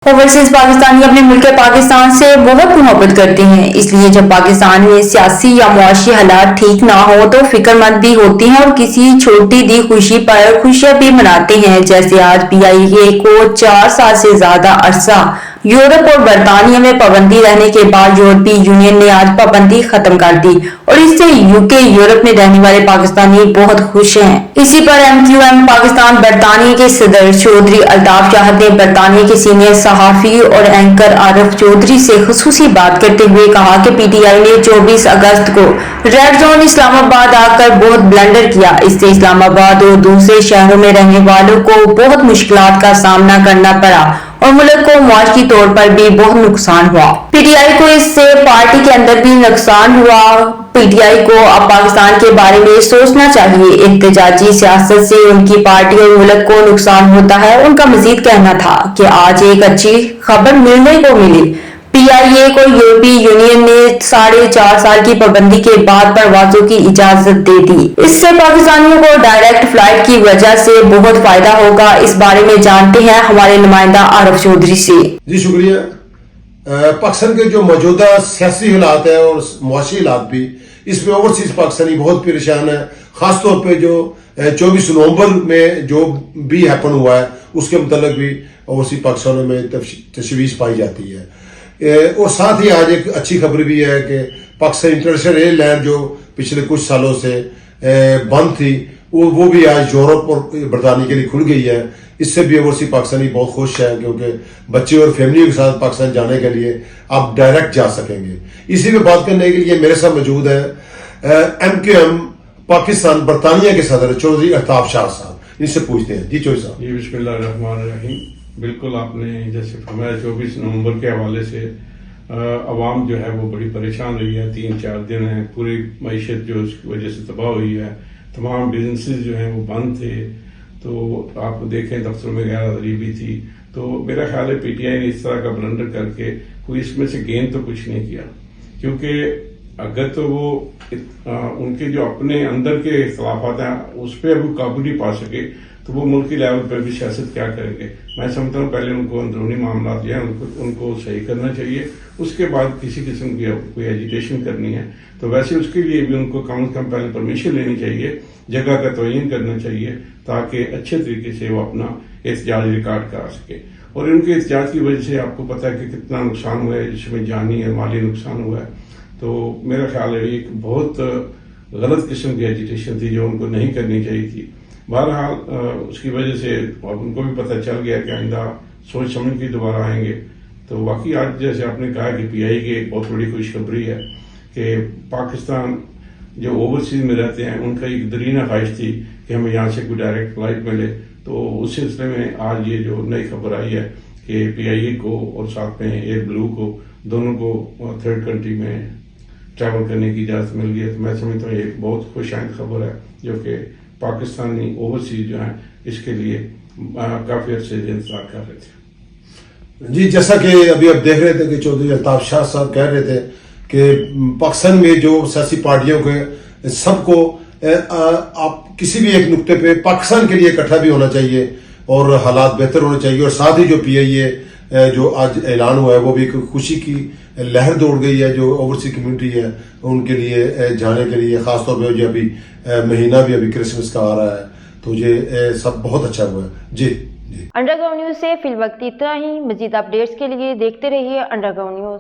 Overseas Pakistani अपने मुल्क पाकिस्तान से बहुत मोहब्बत करते हैं, इसलिए जब पाकिस्तान में सियासी या मुआशी हालात ठीक ना हो तो फिक्रमंद भी होती हैं और किसी छोटी दी खुशी पर खुशियां भी मनाते हैं। जैसे आज PIA को 4 साल से ज्यादा अरसा यूरोप और बरतानिया में पाबंदी रहने के बाद यूरोपीय यूनियन ने आज पाबंदी खत्म कर दी और इससे यूरोप में रहने वाले पाकिस्तानी बहुत खुश हैं। इसी पर MQM पाकिस्तान बरतानिया के सदर चौधरी अल्ताफ चाहत ने बरतानिया के सीनियर सहाफी और एंकर आरिफ चौधरी से खुसूसी बात करते हुए कहा कि PTI ने 24 अगस्त को रेड जोन इस्लामाबाद आकर बहुत ब्लंडर किया। इससे इस्लामाबाद और दूसरे शहरों में रहने वालों को बहुत मुश्किलात का सामना करना पड़ा और मुल्क को मुआशी तौर पर भी बहुत नुकसान हुआ। PTI को इससे पार्टी के अंदर भी नुकसान हुआ। PTI को अब पाकिस्तान के बारे में सोचना चाहिए। एहतजाजी सियासत से उनकी पार्टी और मुल्क को नुकसान होता है। उनका मजीद कहना था कि आज एक अच्छी खबर मिलने को मिली। PIA को यूरोपीय यूनियन ने 4.5 साल की पाबंदी के बाद परवाजों की इजाजत दे दी। इससे पाकिस्तानियों को डायरेक्ट फ्लाइट की वजह से बहुत फायदा होगा। इस बारे में जानते हैं हमारे नुमाइंदा आरिफ चौधरी से। जी शुक्रिया। पाकिस्तान के जो मौजूदा सियासी हालात है और मुआशी हालात भी, इसमें ओवरसीज पाकिस्तानी बहुत परेशान है। खासतौर पे जो 24 नवंबर में जो भी हैपन हुआ है उसके मुताबिक भी ओवरसीज पाकिस्तानों में तशवीश पाई जाती है। और साथ ही आज एक अच्छी खबर भी है कि पाकिस्तान इंटरनेशनल एयरलाइन जो पिछले कुछ सालों से बंद थी वो भी आज यूरोप और बरतानिया के लिए खुल गई है। इससे भी ओवरसीज पाकिस्तानी बहुत खुश है क्योंकि बच्चे और फैमिली के साथ पाकिस्तान जाने के लिए आप डायरेक्ट जा सकेंगे। इसी पे बात करने के लिए मेरे साथ मौजूद है MQM पाकिस्तान बरतानिया के सदर चौधरी अल्ताफ शाह साहब। इनसे पूछते हैं। जी चौधरी साहब। जी बिस्मिल्लाहिर्रहमानिर्रहीम। बिल्कुल आपने जैसे फरमाया 24 नवंबर के हवाले से अवाम जो है वो बड़ी परेशान रही है। 3-4 दिन है, पूरी मईशत जो उसकी वजह से तबाह हुई है। तमाम बिजनेसेस जो हैं वो बंद थे। तो आप देखें दफ्तरों में गैरहाजिरी भी थी। तो मेरा ख्याल है PTI ने इस तरह का ब्लंडर करके कोई इसमें से गेन तो कुछ नहीं किया, क्योंकि अगर तो वो उनके जो अपने अंदर के इख्तलाफात हैं उस पर अब काबू नहीं पा सके तो वो मुल्की लेवल पर भी सियासत क्या करेंगे। मैं समझता हूँ पहले उनको अंदरूनी मामला जो है उनको सही करना चाहिए, उसके बाद किसी किस्म की कोई एजिटेशन करनी है तो वैसे उसके लिए भी उनको कम से कम पहले परमिशन लेनी चाहिए, जगह का तयन करना चाहिए ताकि अच्छे तरीके से वो अपना एहतजाज रिकॉर्ड करा सके। और उनके एहतजाज की वजह से आपको पता है कि कितना नुकसान हुआ है, जिसमें जानी है माली नुकसान हुआ है। तो मेरा ख्याल है एक बहुत गलत किस्म की एजिटेशन थी जो उनको नहीं करनी चाहिए थी। बहरहाल उसकी वजह से उनको भी पता चल गया कि आइंदा सोच समझ के दोबारा आएंगे। तो वाकई आज जैसे आपने कहा कि PI की एक बहुत बड़ी खुशखबरी है कि पाकिस्तान जो ओवरसीज में रहते हैं उनका एक दरीना ख्वाहिश थी कि हमें यहाँ से कोई डायरेक्ट फ्लाइट मिले। तो उस सिलसिले में आज ये जो नई खबर आई है कि PIA को और साथ में एयर ब्लू को दोनों को थर्ड कंट्री में ट्रैवल करने की इजाजत मिल गई है। तो मैं समझता हूँ ये बहुत खुशाइंद खबर है जो कि पाकिस्तानी ओवरसीज जो हैं इसके लिए काफी अर्से से इंतजार कर रहे थे। जी जैसा कि अभी आप देख रहे थे कि चौधरी अल्ताफ शाह साहब कह रहे थे कि पाकिस्तान में जो सियासी पार्टियों के सबको आप किसी भी एक नुक्ते पे पाकिस्तान के लिए इकट्ठा भी होना चाहिए और हालात बेहतर होने चाहिए। और साथ ही जो PIA जो आज ऐलान हुआ है वो भी खुशी की लहर दौड़ गई है। जो ओवरसीज कम्युनिटी है उनके लिए जाने के लिए खासतौर पर जो अभी महीना भी अभी क्रिसमस का आ रहा है तो ये सब बहुत अच्छा हुआ है। जी अंडरग्राउंड न्यूज से फिल वक्त इतना ही। मजीद अपडेट्स के लिए देखते रहिए अंडरग्राउंड न्यूज।